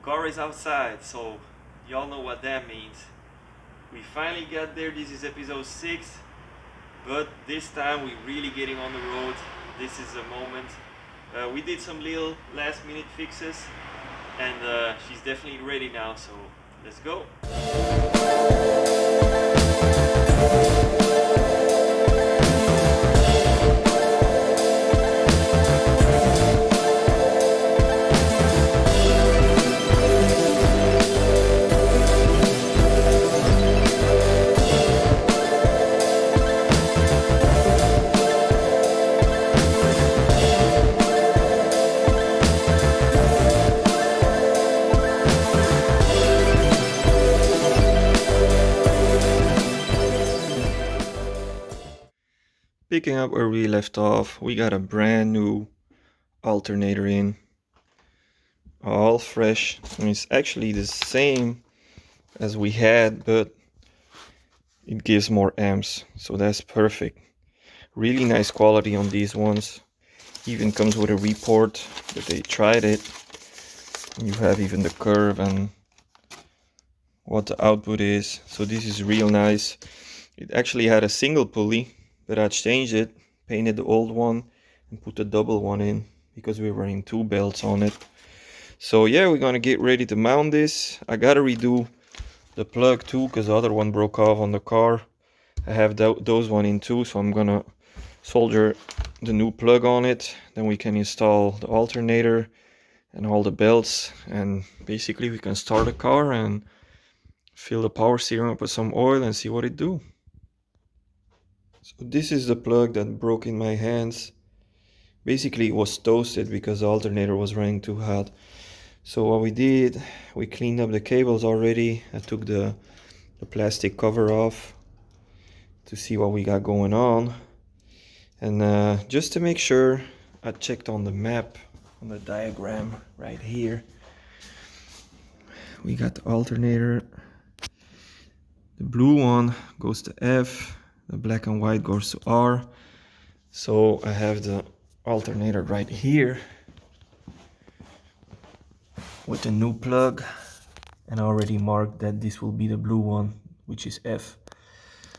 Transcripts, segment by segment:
car is outside, so y'all know what that means. We finally got there. This is episode 6, but this time we're really getting on the road. This is a moment. We did some little last minute fixes, and she's definitely ready now, so let's go. Picking up where we left off, we got a brand new alternator in, all fresh. And it's actually the same as we had, but it gives more amps, so that's perfect. Really nice quality on these ones. Even comes with a report that they tried it. You have even the curve and what the output is, so this is real nice. It actually had a single pulley, but I changed it, painted the old one and put the double one in because we were running 2 belts on it. So yeah, we're gonna get ready to mount this. I gotta redo the plug too because the other one broke off on the car. I have those one in too, so I'm gonna solder the new plug on it. Then we can install the alternator and all the belts, and basically we can start the car and fill the power steering up with some oil and see what it do. So this is the plug that broke in my hands. Basically it was toasted because the alternator was running too hot. So what we did, we cleaned up the cables already. I took the plastic cover off to see what we got going on. And just to make sure, I checked on the map, on the diagram right here. We got the alternator. The blue one goes to F. The black and white goes to R. So I have the alternator right here with the new plug, and I already marked that this will be the blue one, which is F.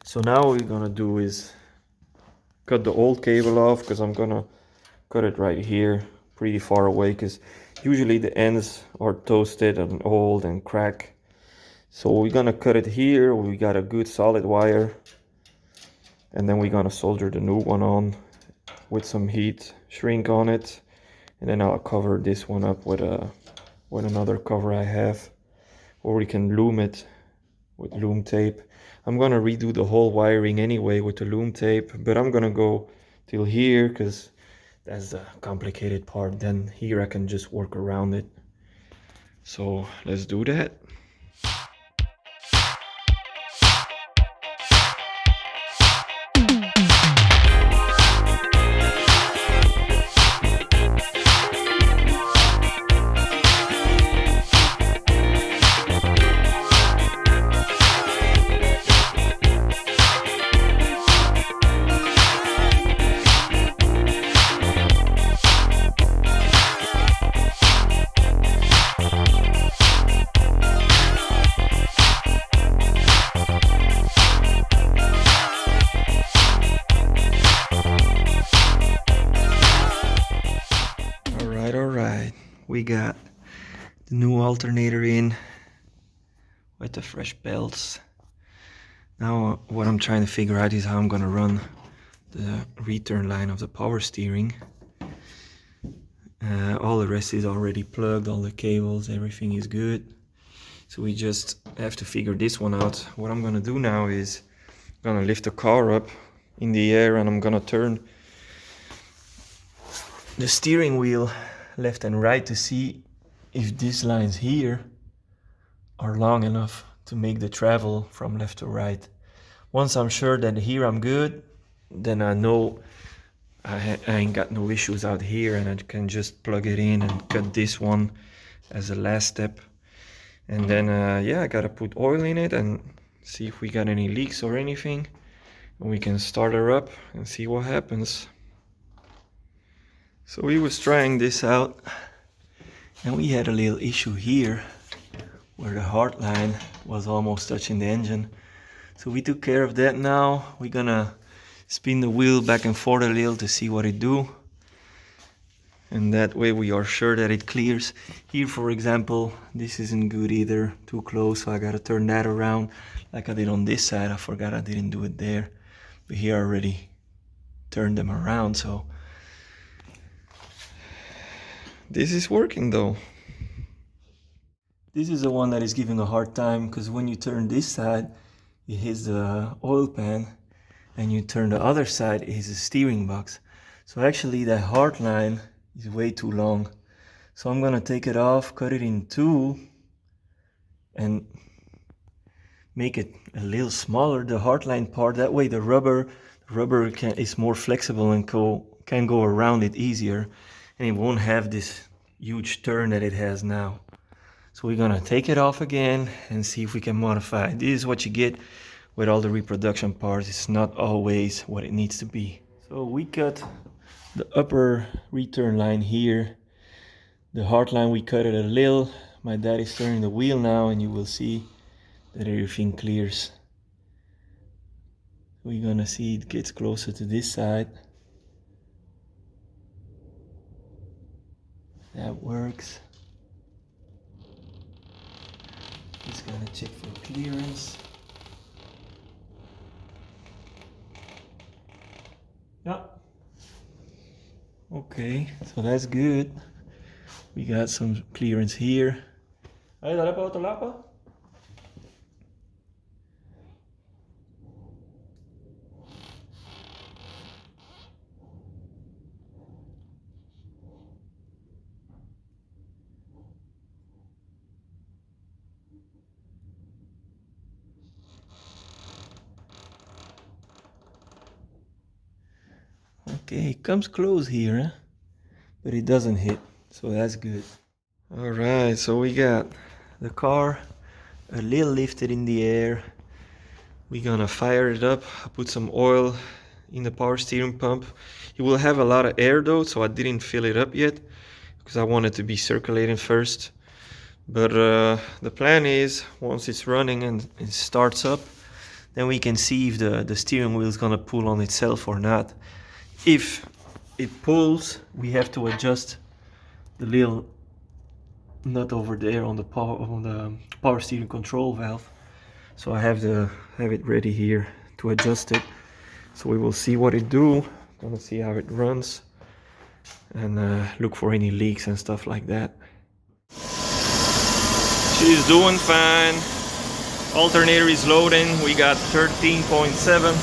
So now what we're gonna do is cut the old cable off, because I'm gonna cut it right here pretty far away, because usually the ends are toasted and old and crack. So we're gonna cut it here. We got a good solid wire, and then we're gonna solder the new one on with some heat shrink on it, and then I'll cover this one up with another cover I have, or we can loom it with loom tape. I'm gonna redo the whole wiring anyway with the loom tape, but I'm gonna go till here because that's the complicated part. Then here I can just work around it. So let's do that. We got the new alternator in with the fresh belts. Now what I'm trying to figure out is how I'm gonna run the return line of the power steering. All the rest is already plugged, all the cables, everything is good. So we just have to figure this one out. What I'm gonna do now is I'm gonna lift the car up in the air, and I'm gonna turn the steering wheel left and right to see if these lines here are long enough to make the travel from left to right. Once I'm sure that here I'm good, then I know I ain't got no issues out here, and I can just plug it in and cut this one as a last step. And then yeah, I gotta put oil in it and see if we got any leaks or anything, and we can start her up and see what happens. So we was trying this out And we had a little issue here where the hard line was almost touching the engine. So we took care of that now. We're gonna spin the wheel back and forth a little to see what it do. And that way we are sure that it clears. Here, for example, this isn't good either, too close, so I gotta turn that around like I did on this side. I forgot I didn't do it there. But here I already turned them around, so this is working though. This is the one that is giving a hard time because when you turn this side, it hits the oil pan, and you turn the other side, it hits the steering box. So actually that hard line is way too long. So I'm gonna take it off, cut it in two, and make it a little smaller, the hard line part. That way the rubber is more flexible and can go around it easier, and it won't have this huge turn that it has now. So we're gonna take it off again and see if we can modify it. This is what you get with all the reproduction parts. It's not always what it needs to be. So we cut the upper return line here. The hard line, we cut it a little. My dad is turning the wheel now, and you will see that everything clears. We're gonna see it gets closer to this side. That works. Just gonna check for clearance. Yeah. Okay, so that's good. We got some clearance here. Hey, dale para otro lado. Okay, it comes close here, huh? But it doesn't hit, so that's good. All right, so we got the car a little lifted in the air. We're gonna fire it up, put some oil in the power steering pump. It will have a lot of air though, so I didn't fill it up yet because I want it to be circulating first. But the plan is once it's running and it starts up, then we can see if the steering wheel is gonna pull on itself or not. If it pulls, we have to adjust the little nut over there on the power steering control valve. So I have to have it ready here to adjust it. So we will see what it do. Gonna see how it runs and look for any leaks and stuff like that. She's doing fine. Alternator is loading. We got 13.7.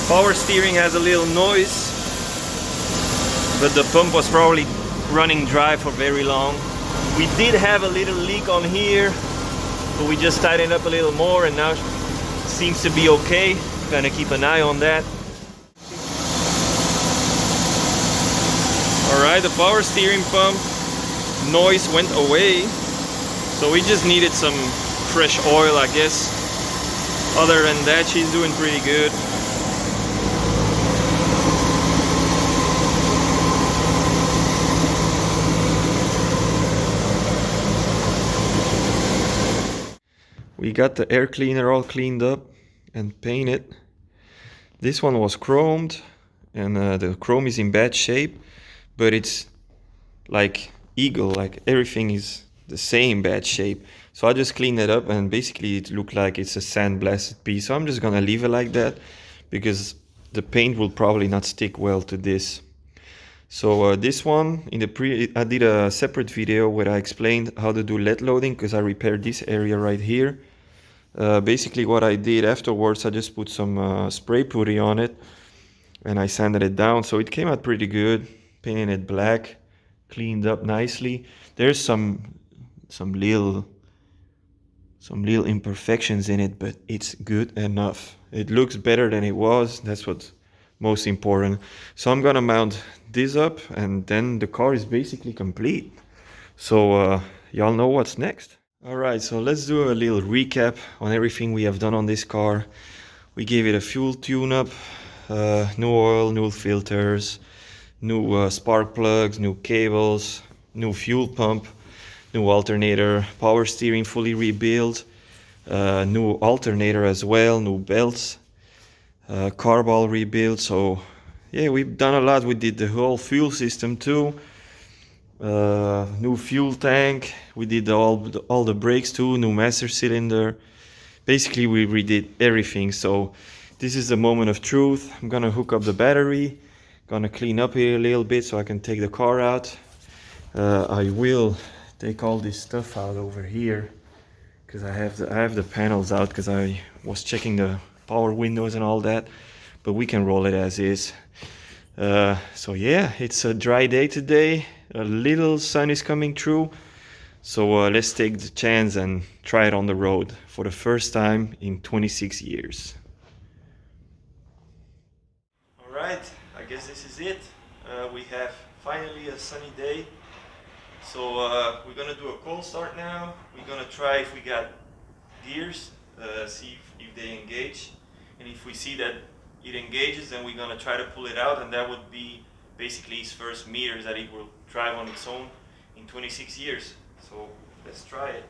Power steering has a little noise, but the pump was probably running dry for very long. We did have a little leak on here, but we just tightened up a little more and now it seems to be okay. Gonna keep an eye on that. Alright, the power steering pump noise went away, so we just needed some fresh oil, I guess. Other than that, she's doing pretty good. We got the air cleaner all cleaned up and painted. This one was chromed, and the chrome is in bad shape, but it's like eagle, like everything is the same bad shape. So I just cleaned it up and basically it looked like it's a sandblasted piece. So I'm just gonna leave it like that because the paint will probably not stick well to this. So this one, I did a separate video where I explained how to do lead loading because I repaired this area right here. Basically what I did afterwards, I just put some spray putty on it and I sanded it down, so it came out pretty good. Painted it black, cleaned up nicely. There's some little imperfections in it, but it's good enough. It looks better than it was. That's what's most important. So I'm gonna mount this up and then the car is basically complete. So y'all know what's next. Alright, so let's do a little recap on everything we have done on this car. We gave it a fuel tune-up, new oil, new filters, new spark plugs, new cables, new fuel pump, new alternator, power steering fully rebuilt, new alternator as well, new belts, car ball rebuilt. So yeah, we've done a lot. We did the whole fuel system too. New fuel tank. We did all the brakes too. New master cylinder. Basically, we redid everything. So this is the moment of truth. I'm gonna hook up the battery. Gonna clean up here a little bit so I can take the car out. I will take all this stuff out over here because I have the panels out because I was checking the power windows and all that. But we can roll it as is. So yeah, it's a dry day today. A little sun is coming through. So let's take the chance and try it on the road for the first time in 26 years. All right, I guess this is it. We have finally a sunny day. So we're gonna do a cold start now. We're gonna try if we got gears, see if they engage. And if we see that it engages, then we're gonna try to pull it out, and that would be basically his first meters that it will drive on its own in 26 years. So let's try it.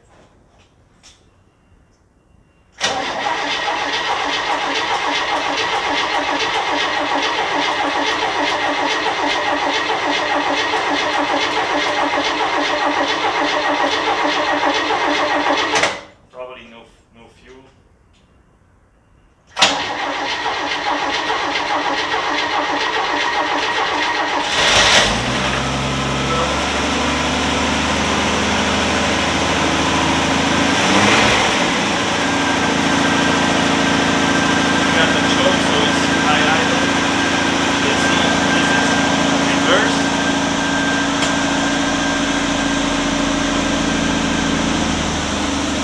Probably no fuel.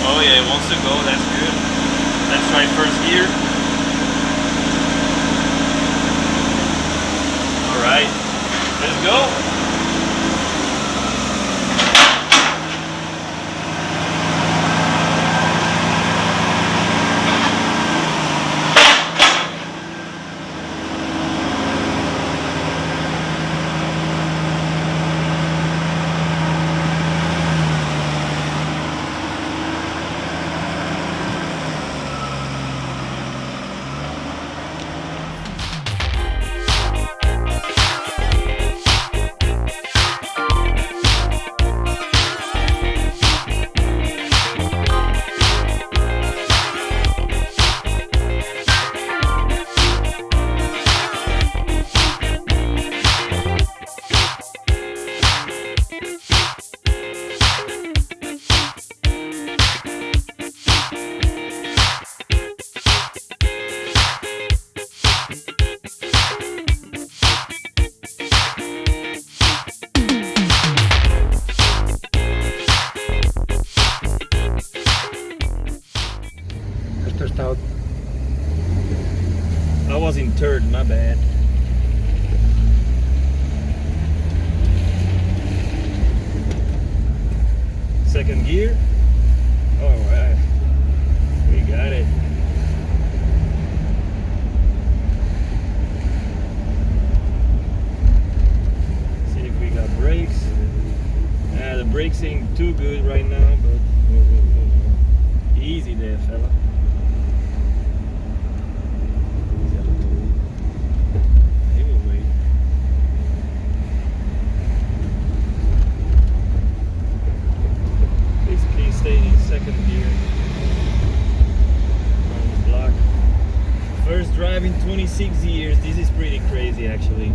Oh yeah, it wants to go, that's good. Let's try first gear. Alright, let's go. I was in third, my bad. Second gear. Alright. We got it. See if we got brakes. The brakes ain't too good right now, but easy there, fella. Staying in second gear on the block. First drive in 26 years. This is pretty crazy actually.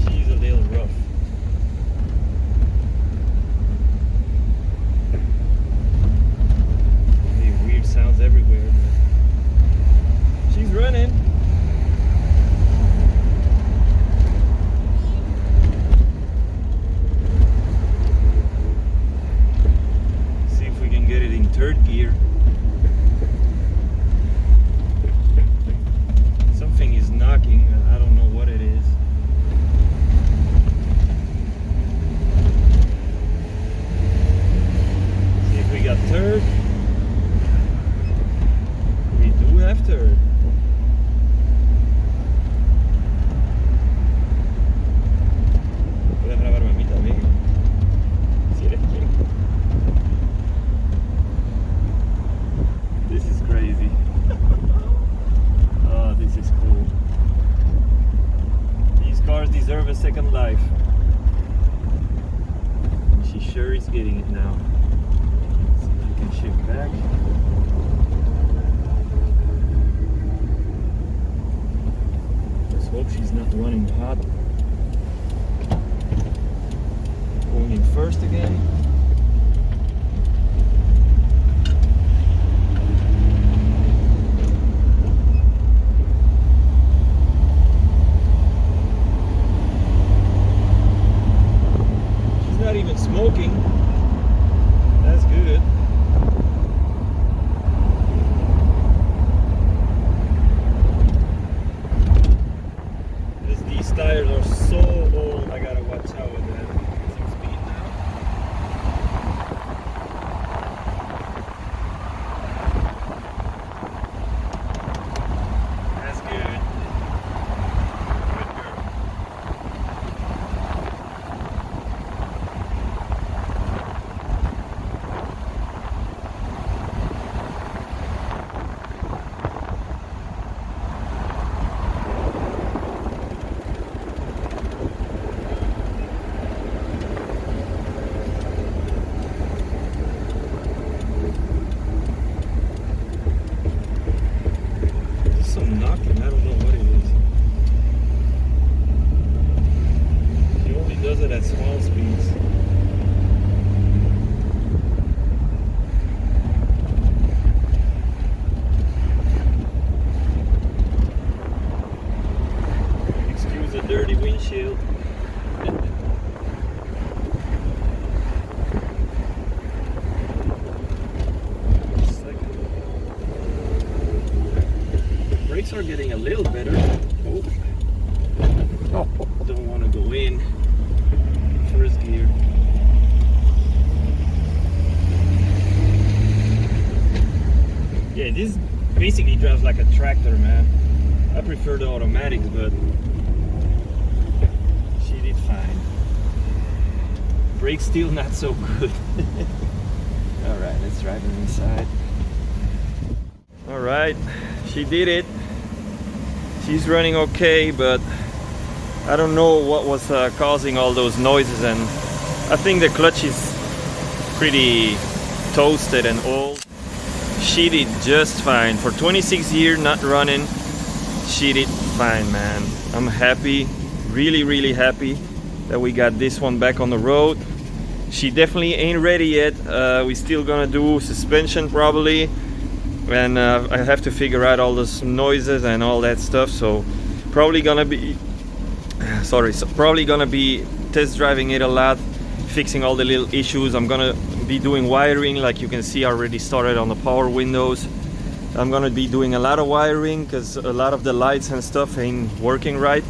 She's a little rough. Weird sounds everywhere, but she's running. Get it in third gear. Something is knocking. I don't know what it is. See if we got third. We do have third. deserve a second life. She sure is getting it now. See if we can shift back. Let's hope she's not running hot. Going in first again. Not even smoking. That's good. These tires are so old, I gotta watch out with that. 6 speed now. That's good. Good girl. Some knocking, I don't know what it is. She only does it at small speeds. Excuse the dirty windshield. Brakes are getting a little better. Oh, don't want to go in first gear. Yeah, this basically drives like a tractor, man. I prefer the automatics, but she did fine. Brakes still not so good. All right, let's drive her inside. All right, she did it. She's running okay, but I don't know what was causing all those noises, and I think the clutch is pretty toasted and old. She did just fine. For 26 years not running, she did fine, man. I'm happy, really happy that we got this one back on the road. She definitely ain't ready yet. We still gonna do suspension probably. And I have to figure out all those noises and all that stuff, so probably gonna be probably gonna be test driving it a lot, fixing all the little issues. I'm gonna be doing wiring, like you can see I already started on the power windows. I'm gonna be doing a lot of wiring because a lot of the lights and stuff ain't working right,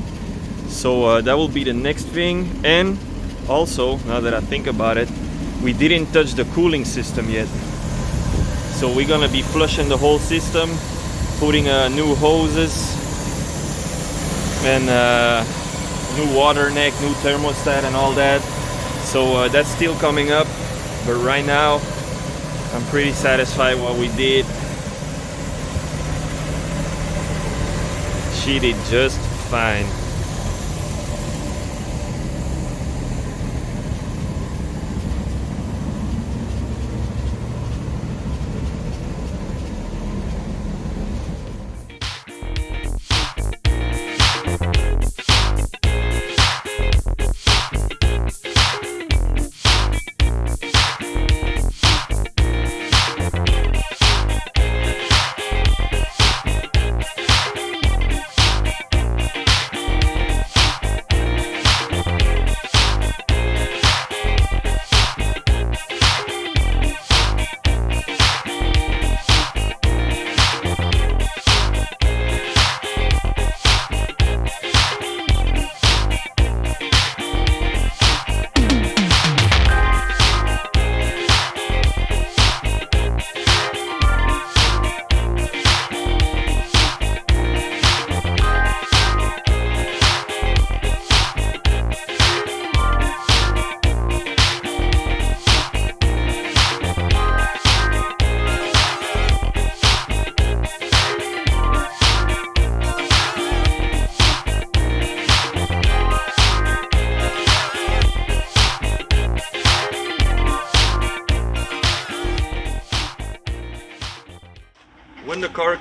so that will be the next thing. And also, now that I think about it, we didn't touch the cooling system yet. So we're gonna be flushing the whole system, putting new hoses and new water neck, new thermostat and all that. So that's still coming up, but right now I'm pretty satisfied what we did. She did just fine.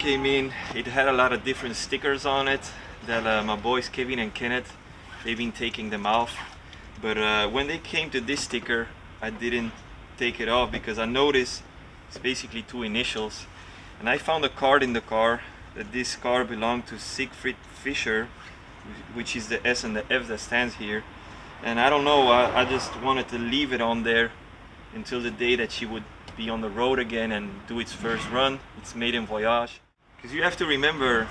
came in, it had a lot of different stickers on it that my boys Kevin and Kenneth, they've been taking them off. But when they came to this sticker, I didn't take it off because I noticed it's basically two initials. And I found a card in the car that this car belonged to Siegfried Fischer, which is the S and the F that stands here. And I don't know, I just wanted to leave it on there until the day that she would be on the road again and do its first run, its Maiden Voyage. Because you have to remember,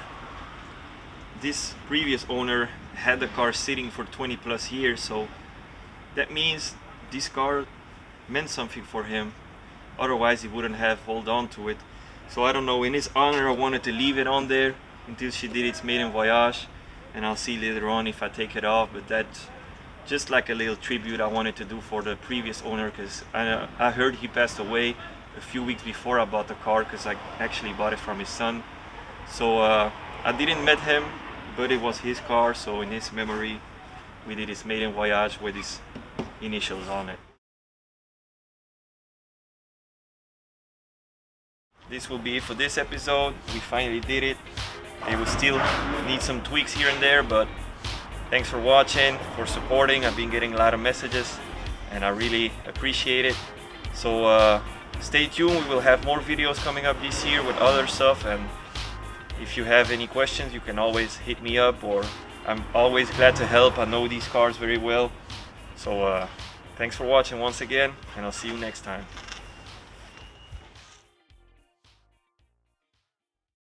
this previous owner had the car sitting for 20 plus years, so that means this car meant something for him. Otherwise he wouldn't have held on to it. So I don't know, in his honor I wanted to leave it on there until she did its Maiden Voyage, and I'll see later on if I take it off. But that's just like a little tribute I wanted to do for the previous owner, because I heard he passed away a few weeks before I bought the car, because I actually bought it from his son. So I didn't met him, but it was his car, so in his memory we did his Maiden Voyage with his initials on it. This will be it for this episode. We finally did it. It will still need some tweaks here and there, but thanks for watching, for supporting. I've been getting a lot of messages and I really appreciate it. So stay tuned, we will have more videos coming up this year with other stuff, and if you have any questions you can always hit me up, or I'm always glad to help. I know these cars very well. So thanks for watching once again, and I'll see you next time.